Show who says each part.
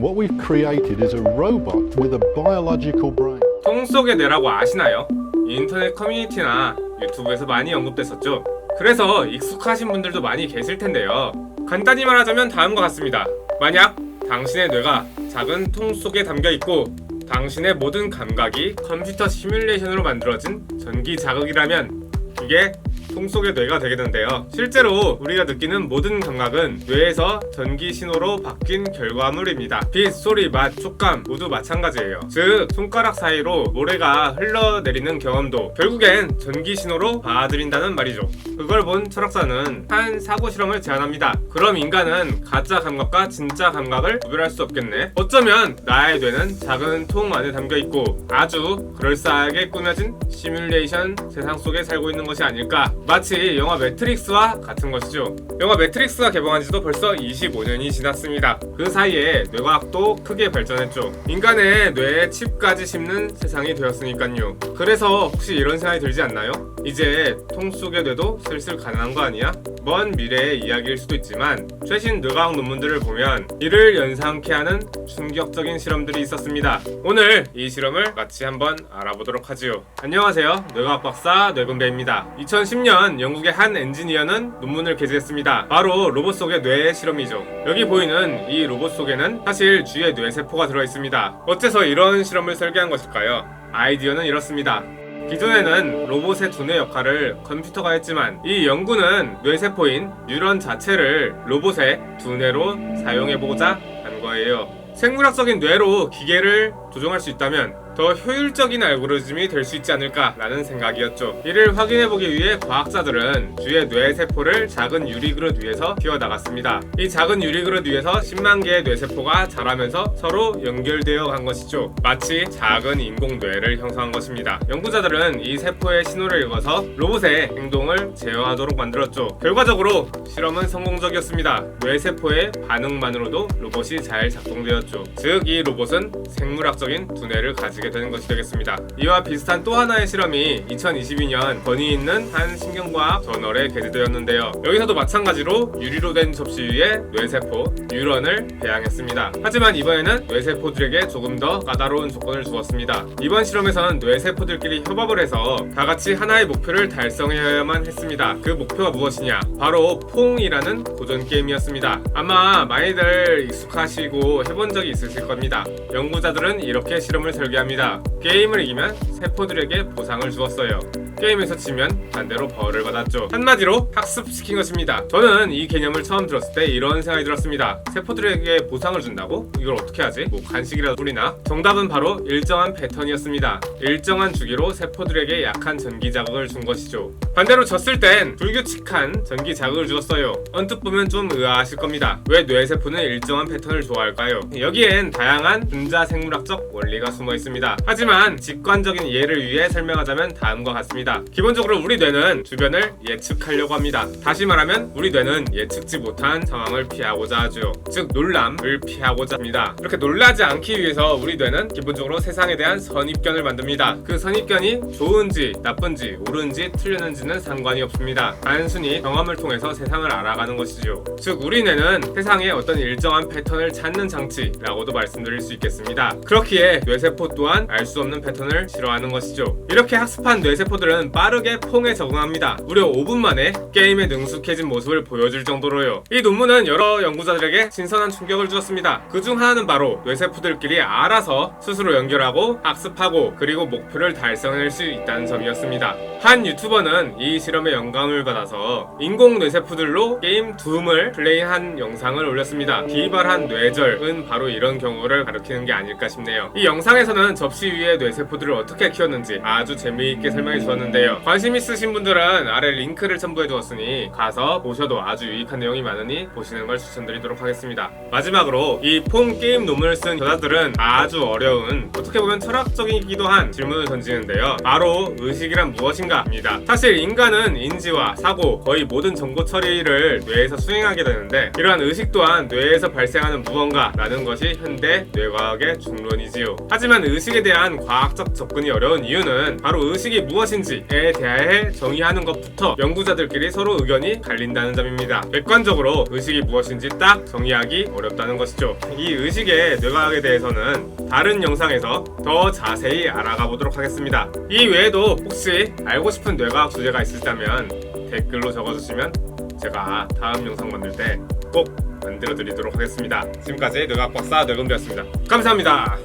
Speaker 1: What we've created is a robot with a biological brain.
Speaker 2: 통 속의 뇌라고 아시나요? 인터넷 커뮤니티나 유튜브에서 많이 언급됐었죠. 그래서 익숙하신 분들도 많이 계실 텐데요. 간단히 말하자면 다음과 같습니다. 만약 당신의 뇌가 작은 통 속에 담겨 있고 당신의 모든 감각이 컴퓨터 시뮬레이션으로 만들어진 전기 자극이라면 이게 통 속의 뇌가 되게 되는데요. 실제로 우리가 느끼는 모든 감각은 뇌에서 전기 신호로 바뀐 결과물입니다. 빛, 소리, 맛, 촉감 모두 마찬가지예요. 즉 손가락 사이로 모래가 흘러내리는 경험도 결국엔 전기 신호로 받아들인다는 말이죠. 그걸 본 철학자는 한 사고 실험을 제안합니다. 그럼 인간은 가짜 감각과 진짜 감각을 구별할 수 없겠네. 어쩌면 나의 뇌는 작은 통 안에 담겨있고 아주 그럴싸하게 꾸며진 시뮬레이션 세상 속에 살고 있는 것이 아닐까. 마치 영화 매트릭스와 같은 것이죠. 영화 매트릭스가 개봉한 지도 벌써 25년이 지났습니다. 그 사이에 뇌과학도 크게 발전했죠. 인간의 뇌에 칩까지 심는 세상이 되었으니까요. 그래서 혹시 이런 생각이 들지 않나요? 이제 통 속의 뇌도 슬슬 가능한 거 아니야? 먼 미래의 이야기일 수도 있지만 최신 뇌과학 논문들을 보면 이를 연상케 하는 충격적인 실험들이 있었습니다. 오늘 이 실험을 같이 한번 알아보도록 하지요. 안녕하세요. 뇌과학 박사 뇌군배입니다. 2010년 영국의 한 엔지니어는 논문을 게재했습니다. 바로 로봇 속의 뇌의 실험이죠. 여기 보이는 이 로봇 속에는 사실 쥐의 뇌세포가 들어있습니다. 어째서 이런 실험을 설계한 것일까요? 아이디어는 이렇습니다. 기존에는 로봇의 두뇌 역할을 컴퓨터가 했지만 이 연구는 뇌세포인 뉴런 자체를 로봇의 두뇌로 사용해보고자 한 거예요. 생물학적인 뇌로 기계를 조종할 수 있다면 더 효율적인 알고리즘이 될 수 있지 않을까라는 생각이었죠. 이를 확인해보기 위해 과학자들은 쥐의 뇌세포를 작은 유리그릇 위에서 키워나갔습니다. 이 작은 유리그릇 위에서 10만 개의 뇌세포가 자라면서 서로 연결되어 간 것이죠. 마치 작은 인공뇌를 형성한 것입니다. 연구자들은 이 세포의 신호를 읽어서 로봇의 행동을 제어하도록 만들었죠. 결과적으로 실험은 성공적이었습니다. 뇌세포의 반응만으로도 로봇이 잘 작동되었죠. 즉 이 로봇은 생물학적인 두뇌를 가지게 되는 것이 되겠습니다. 이와 비슷한 또 하나의 실험이 2022년 권위 있는 한 신경과학 저널에 게재되었는데요. 여기서도 마찬가지로 유리로 된 접시 위에 뇌세포, 뉴런을 배양했습니다. 하지만 이번에는 뇌세포들에게 조금 더 까다로운 조건을 주었습니다. 이번 실험에서는 뇌세포들끼리 협업을 해서 다 같이 하나의 목표를 달성해야만 했습니다. 그 목표가 무엇이냐? 바로 퐁이라는 고전 게임이었습니다. 아마 많이들 익숙하시고 해본 적이 있으실 겁니다. 연구자들은 이렇게 실험을 설계합니다. 게임을 이기면 세포들에게 보상을 주었어요. 게임에서 지면 반대로 벌을 받았죠. 한마디로 학습시킨 것입니다. 저는 이 개념을 처음 들었을 때 이런 생각이 들었습니다. 세포들에게 보상을 준다고? 이걸 어떻게 하지? 뭐 간식이라도 뿌리나? 정답은 바로 일정한 패턴이었습니다. 일정한 주기로 세포들에게 약한 전기 자극을 준 것이죠. 반대로 졌을 땐 불규칙한 전기 자극을 주었어요. 언뜻 보면 좀 의아하실 겁니다. 왜 뇌세포는 일정한 패턴을 좋아할까요? 여기엔 다양한 분자생물학적 원리가 숨어 있습니다. 하지만 직관적인 이해를 위해 설명하자면 다음과 같습니다. 기본적으로 우리 뇌는 주변을 예측하려고 합니다. 다시 말하면 우리 뇌는 예측지 못한 상황을 피하고자 하죠. 즉 놀람을 피하고자 합니다. 이렇게 놀라지 않기 위해서 우리 뇌는 기본적으로 세상에 대한 선입견을 만듭니다. 그 선입견이 좋은지 나쁜지 옳은지 틀렸는지는 상관이 없습니다. 단순히 경험을 통해서 세상을 알아가는 것이죠. 즉 우리 뇌는 세상에 어떤 일정한 패턴을 찾는 장치라고도 말씀드릴 수 있겠습니다. 그렇기에 뇌세포 또한 알 수 없는 패턴을 싫어하는 것이죠. 이렇게 학습한 뇌세포들은 빠르게 퐁에 적응합니다. 무려 5분 만에 게임에 능숙해진 모습을 보여줄 정도로요. 이 논문은 여러 연구자들에게 신선한 충격을 주었습니다. 그중 하나는 바로 뇌세포들끼리 알아서 스스로 연결하고 학습하고 그리고 목표를 달성할 수 있다는 점이었습니다. 한 유튜버는 이 실험에 영감을 받아서 인공 뇌세포들로 게임 둠을 플레이한 영상을 올렸습니다. 기발한 뇌절은 바로 이런 경우를 가리키는 게 아닐까 싶네요. 이 영상에서는 접시 위에 뇌세포들을 어떻게 키웠는지 아주 재미있게 설명해 주었는데요. 관심 있으신 분들은 아래 링크를 첨부해 두었으니 가서 보셔도 아주 유익한 내용이 많으니 보시는 걸 추천드리도록 하겠습니다. 마지막으로 이 폰 게임 논문을 쓴 저자들은 아주 어려운 어떻게 보면 철학적이기도 한 질문을 던지는데요. 바로 의식이란 무엇인가 입니다. 사실 인간은 인지와 사고 거의 모든 정보 처리를 뇌에서 수행하게 되는데 이러한 의식 또한 뇌에서 발생하는 무언가라는 것이 현대 뇌과학의 중론이지요. 하지만 의식 의식에 대한 과학적 접근이 어려운 이유는 바로 의식이 무엇인지에 대해 정의하는 것부터 연구자들끼리 서로 의견이 갈린다는 점입니다. 객관적으로 의식이 무엇인지 딱 정의하기 어렵다는 것이죠. 이 의식의 뇌과학에 대해서는 다른 영상에서 더 자세히 알아가 보도록 하겠습니다. 이 외에도 혹시 알고 싶은 뇌과학 주제가 있으시다면 댓글로 적어주시면 제가 다음 영상 만들 때 꼭 만들어 드리도록 하겠습니다. 지금까지 뇌과학 박사 뇌금주였습니다. 감사합니다.